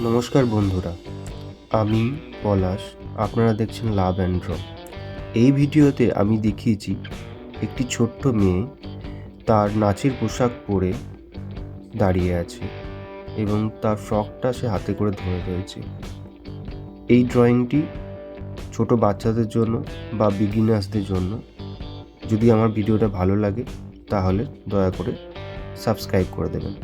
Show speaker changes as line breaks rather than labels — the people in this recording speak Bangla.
নমস্কার বন্ধুরা, আমি পলাশ। আপনারা দেখছেন লাভ অ্যান্ড ড্র। এই ভিডিওতে আমি দেখিয়েছি একটি ছোট্ট মেয়ে তার নাচের পোশাক পরে দাঁড়িয়ে আছে এবং তার ফ্রকটা সে হাতে করে ধরে রয়েছে। এই ড্রয়িংটি ছোট বাচ্চাদের জন্য বা বিগিনার্সদের জন্য। যদি আমার ভিডিওটা ভালো লাগে তাহলে দয়া করে সাবস্ক্রাইব করে দেবেন।